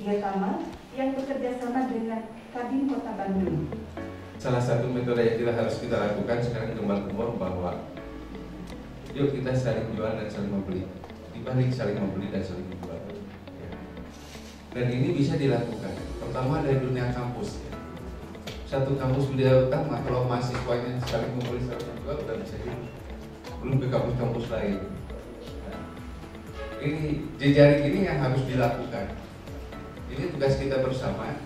Yatama yang bekerja sama dengan Kadin Kota Bandung. Salah satu metode yang harus kita lakukan sekarang gembor-gembor bahwa yuk kita saling jual dan saling membeli, dibanding saling membeli dan saling menjual. Dan ini bisa dilakukan, pertama dari dunia kampus. Satu kampus budaya utama, kalau mahasiswanya saling membeli saling menjual udah bisa hidup. Belum ke kampus-kampus lain. Ini jejaring ini yang harus dilakukan. Ini tugas kita bersama.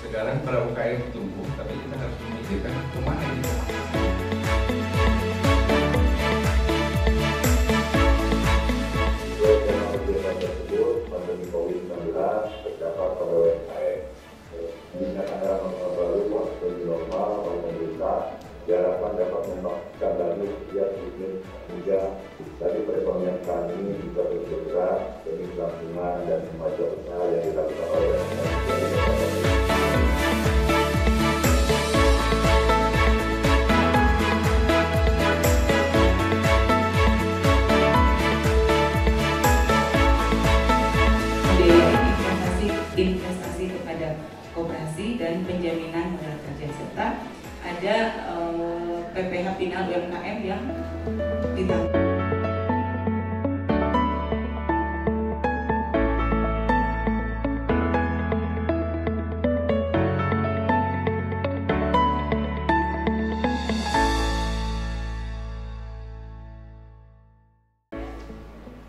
Sekarang para UKM tumbuh, tapi kita harus memikirkan kemana ini. Pandemi COVID-19 terdapat pada UMKM. Mengingat anggaran baru waktu normal oleh pemerintah, diharapkan dapat membangkitkan lagi setiap bisnis muda dari perekonomian kami bisa bergerak demi kelangsungan dan kemajuan usaha yang dilakukan oleh investasi kepada koperasi dan penjaminan modal kerja, serta ada PPH final UMKM yang ditanggung.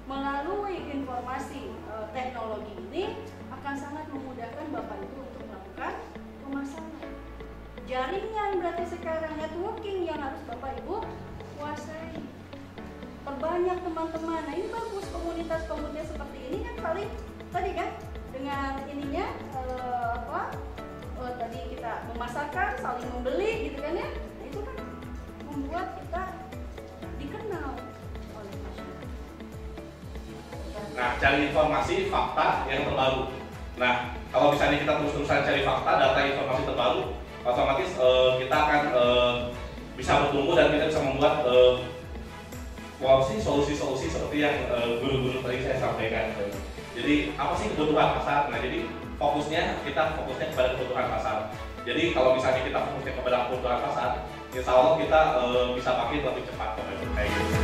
Melalui informasi teknologi ini akan sangat memudahkan Bapak Ibu untuk melakukan pemasaran. Jaringan berarti sekarang networking yang harus Bapak Ibu kuasai. Perbanyak teman-teman. Nah, ini bagus komunitas-komunitas seperti ini kan paling tadi kan dengan ininya tadi kita memasarkan, saling membeli gitu kan ya. Nah, itu kan membuat kita dikenal oleh masyarakat. Nah, cari informasi, fakta yang terbaru. Nah, kalau misalnya kita terus-terusan cari fakta, data, informasi terbaru, otomatis kita akan bisa bertumbuh dan kita bisa membuat solusi-solusi seperti yang guru-guru tadi saya sampaikan. Jadi, apa sih kebutuhan pasar? Nah, jadi kita fokusnya kepada kebutuhan pasar. Jadi, kalau misalnya kita fokusnya kepada kebutuhan pasar, insya Allah kita bisa bangkit lebih cepat. Kayak gitu.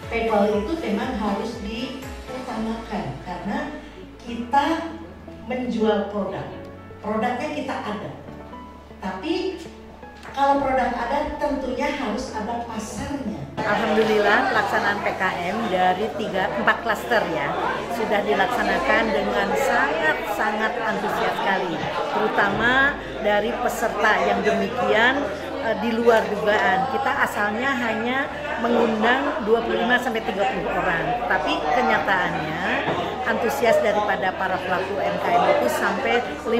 PayPal itu memang harus diutamakan karena kita menjual produknya kita ada, tapi kalau produk ada tentunya harus ada pasarnya. Alhamdulillah pelaksanaan PKM dari 4 klaster ya sudah dilaksanakan dengan sangat antusias sekali, terutama dari peserta yang demikian di luar dugaan. Kita asalnya hanya mengundang 25-30 orang, tapi kenyataannya antusias daripada para pelaku UMKM itu sampai 50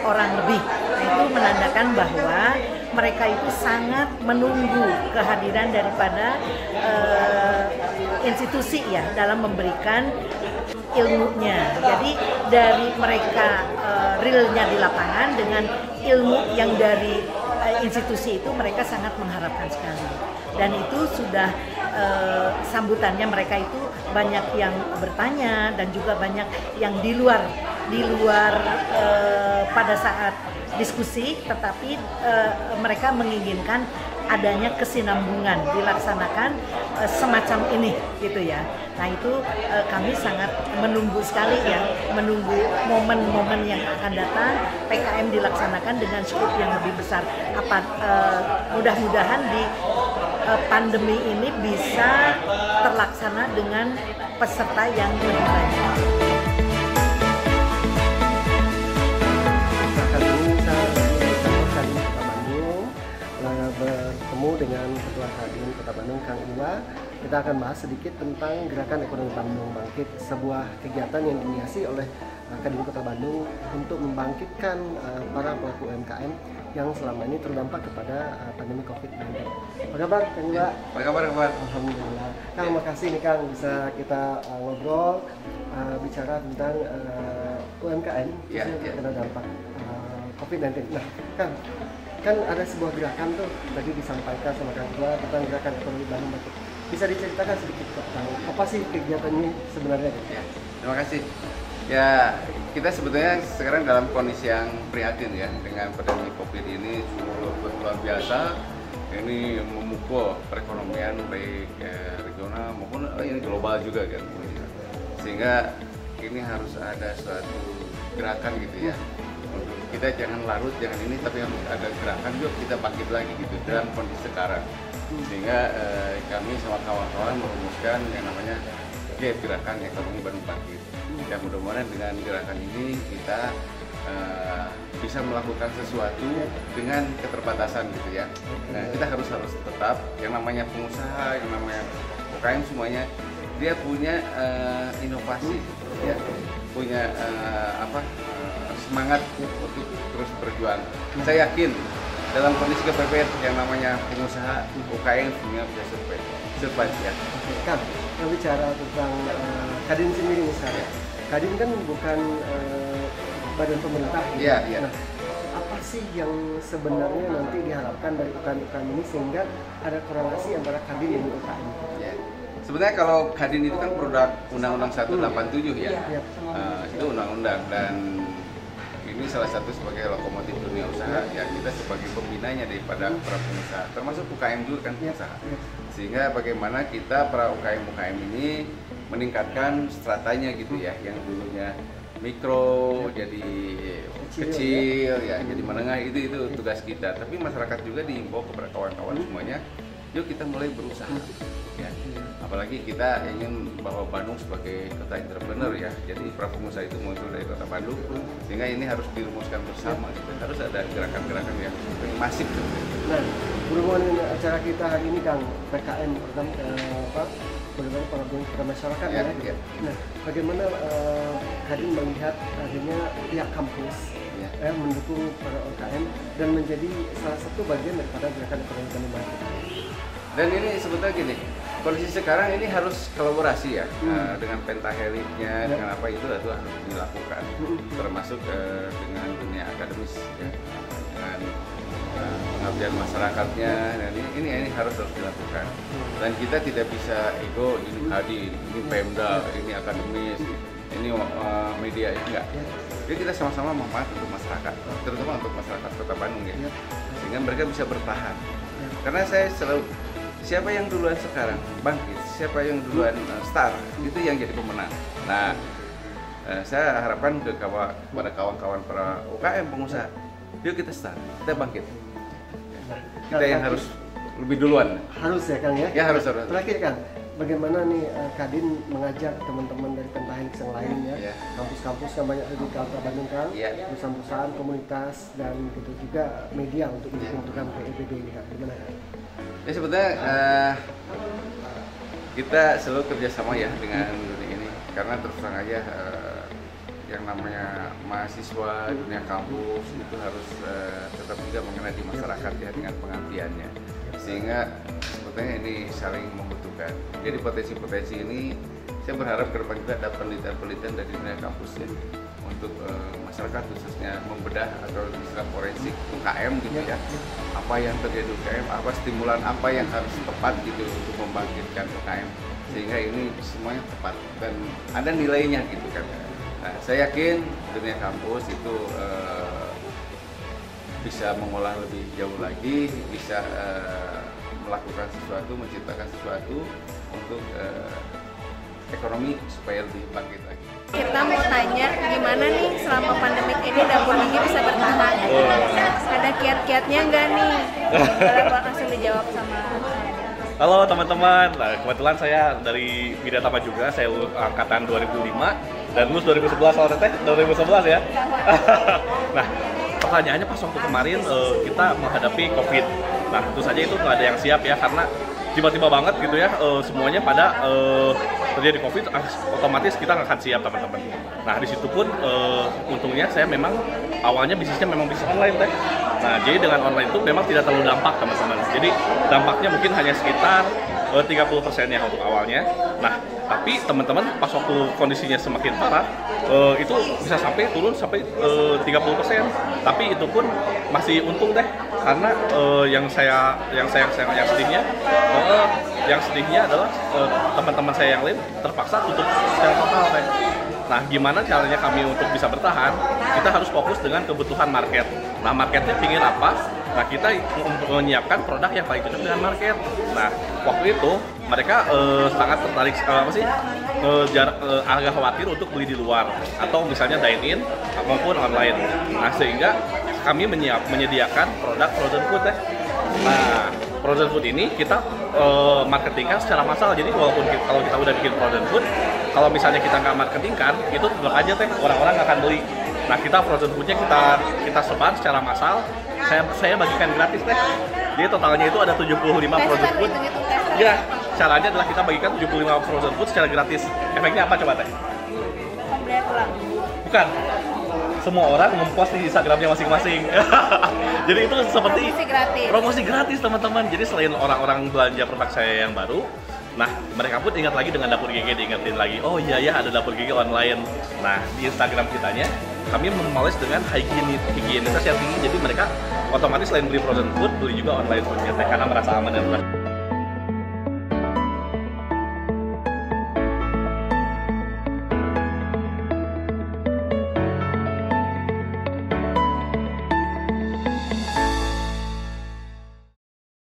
orang lebih. Nah, itu menandakan bahwa mereka itu sangat menunggu kehadiran daripada institusi ya dalam memberikan ilmunya. Jadi dari mereka realnya di lapangan dengan ilmu yang dari institusi itu mereka sangat mengharapkan sekali. Dan itu sudah sambutannya mereka itu banyak yang bertanya dan juga banyak yang di luar pada saat diskusi, tetapi mereka menginginkan adanya kesinambungan dilaksanakan semacam ini gitu ya. Nah itu kami sangat menunggu sekali ya, menunggu momen-momen yang akan datang PKM dilaksanakan dengan skop yang lebih besar. Mudah-mudahan di pandemi ini bisa terlaksana dengan peserta yang lebih banyak. Bertemu dengan Ketua Kadin Kota Bandung, Kang Iwa. Kita akan bahas sedikit tentang Gerakan Ekonomi Bandung Bangkit, sebuah kegiatan yang diinisiasi oleh Kadin Kota Bandung untuk membangkitkan para pelaku UMKM yang selama ini terdampak kepada pandemi COVID-19. Apa kabar, Kang Iwa? Apa kabar, Kang? Alhamdulillah. Kang, makasih nih Kang bisa kita ngobrol. berbicara tentang UMKM yang terkena dampak COVID-19. Nah, kan ada sebuah gerakan tuh tadi disampaikan sama Kang Iwa tentang gerakan ekonomi Bandung Bangkit. Bisa diceritakan sedikit tentang apa sih kegiatan ini sebenarnya? Ya, terima kasih. Ya, kita sebetulnya sekarang dalam kondisi yang prihatin ya dengan pandemi COVID ini luar biasa. Ini memukul perekonomian baik regional maupun ini global juga kan. Sehingga ini harus ada suatu gerakan gitu ya. Untuk kita jangan larut, jangan ini, tapi harus ada gerakan juga kita bangkit lagi gitu dalam kondisi sekarang. Sehingga kami sama kawan-kawan merumuskan yang namanya gerakan ekonomi Bandung Bangkit. Dan mudah-mudahan dengan gerakan ini kita bisa melakukan sesuatu dengan keterbatasan gitu ya. Nah, kita harus tetap yang namanya pengusaha, yang namanya UKM semuanya dia punya inovasi, ya, punya semangat untuk terus berjuang. Saya yakin dalam kondisi kepepet yang namanya pengusaha UKM semuanya bisa survive ya. Kang, kalau bicara tentang Kadin sendiri misalnya, Kadin kan bukan badan pemerintah. Iya, iya. Nah, apa sih yang sebenarnya nanti diharapkan dari UKM ini sehingga ada korelasi antara Kadin dan UKM? Ya. Sebenarnya kalau Kadin itu kan produk Undang-Undang 187 ya. Ya. Itu undang-undang dan ini salah satu sebagai lokomotif dunia usaha ya, kita sebagai pembinanya daripada para pengusaha, termasuk UKM juga kan pengusaha. Sehingga bagaimana kita para UKM ini meningkatkan stratanya gitu ya, yang dulunya mikro jadi kecil ya, jadi menengah, itu tugas kita. Tapi masyarakat juga diimbau kepada kawan-kawan semuanya, yuk kita mulai berusaha ya. Apalagi kita ingin bahwa Bandung sebagai kota entrepreneur ya, jadi para pengusaha itu muncul dari kota Bandung, sehingga ini harus dirumuskan bersama gitu. Harus ada gerakan-gerakan yang masif gitu. Nah, berhubungan dengan acara kita hari ini Kang, PKM pertama bagaimana pengabdian kepada masyarakat ya. Nah, bagaimana Kadin melihat adanya pihak kampus mendukung para UKM dan menjadi salah satu bagian daripada gerakan ekonomi Bandung Bangkit. Dan ini sebetulnya gini, kondisi sekarang ini harus kolaborasi ya, dengan pentahelitnya, dengan apa itu harus dilakukan, termasuk dengan dunia akademis ya, dengan pengabdian masyarakatnya, dan ini harus dilakukan. Dan kita tidak bisa ego, ini Kadin, ini Pemda, ini akademis, ini media, enggak. Jadi kita sama-sama memanfaat untuk masyarakat, terutama untuk masyarakat Kota Bandung ya, sehingga mereka bisa bertahan. Karena saya selalu, siapa yang duluan sekarang bangkit, siapa yang duluan start, itu yang jadi pemenang. Nah, saya harapkan kepada kawan-kawan para UKM pengusaha, yuk kita start, kita bangkit. Kita yang harus lebih duluan. Harus ya Kang ya? Ya harus. Terakhir Kang, bagaimana nih Kadin mengajak teman-teman dari pentahelix yang lain ya, kampus-kampus yang banyak di Kota Bandung Kang, perusahaan-perusahaan, komunitas, dan gitu juga media untuk mendukung program PEBD ini Kang, gimana Kang? Ya sebetulnya kita selalu kerjasama ya dengan dunia ini, karena terus terang aja yang namanya mahasiswa, dunia kampus itu harus tetap juga mengenai di masyarakat ya dengan pengabdiannya, sehingga sebetulnya ini saling membutuhkan. Jadi potensi-potensi ini saya berharap ke depan juga ada penelitian-penelitian dari dunia kampus ya, untuk masyarakat khususnya membedah atau istilah forensik UKM gitu ya, apa yang terjadi UKM, apa stimulan apa yang harus tepat gitu untuk membangkitkan UKM, sehingga ini semuanya tepat dan ada nilainya gitu kan. Nah, saya yakin dunia kampus itu bisa mengolah lebih jauh lagi, bisa melakukan sesuatu, menciptakan sesuatu untuk ekonomi supaya lebih bangkit lagi. Kita mau tanya gimana nih selama pandemik ini dapur gigi bisa bertahan? Ada kiat-kiatnya nggak nih? Langsung dijawab sama. Halo teman-teman, nah, kebetulan saya dari Bidata juga, saya angkatan 2005 dan lulus 2011, kalau teteh 2011 ya. Nah, pertanyaannya pas waktu kemarin kita menghadapi COVID. Nah, tentu saja itu nggak ada yang siap ya, karena tiba-tiba banget gitu ya, semuanya pada terjadi COVID, otomatis kita nggak akan siap teman-teman. Nah, di situ pun untungnya saya memang awalnya bisnisnya memang bisnis online teh. Nah, jadi dengan online itu memang tidak terlalu dampak teman-teman. Jadi dampaknya mungkin hanya sekitar 30%-nya untuk awalnya. Nah, tapi teman-teman pas waktu kondisinya semakin parah, itu bisa sampai turun sampai 30%. Tapi itu pun masih untung deh, karena yang sedihnya adalah teman-teman saya yang lain terpaksa tutup secara total deh. Nah, gimana caranya kami untuk bisa bertahan? Kita harus fokus dengan kebutuhan market. Nah, marketnya ingin apa? Nah, kita menyiapkan produk yang paling cocok dengan market. Nah, waktu itu mereka sangat tertarik agak khawatir untuk beli di luar atau misalnya dine in maupun online. Nah, sehingga kami menyediakan produk frozen food ya. Nah, frozen food ini kita marketingkan secara massal. Jadi walaupun kalau kita udah bikin frozen food, kalau misalnya kita nggak marketingkan, itu tetap aja teh orang-orang nggak akan beli. Nah, kita frozen foodnya kita sebar secara massal. Saya bagikan gratis teh. Jadi totalnya itu ada 75 frozen food. Ya, caranya adalah kita bagikan 75 frozen food secara gratis. Efeknya apa coba teh? Bukan. Semua orang mempost di Instagramnya masing-masing. Jadi itu seperti promosi gratis teman-teman. Jadi selain orang-orang belanja produk saya yang baru, nah mereka pun ingat lagi dengan Dapur GG, diingetin lagi, oh iya ya ada Dapur GG online. Nah di Instagram kitanya kami memoles dengan higienitas yang tinggi. Jadi mereka otomatis selain beli frozen food, beli juga online foodnya karena merasa aman dan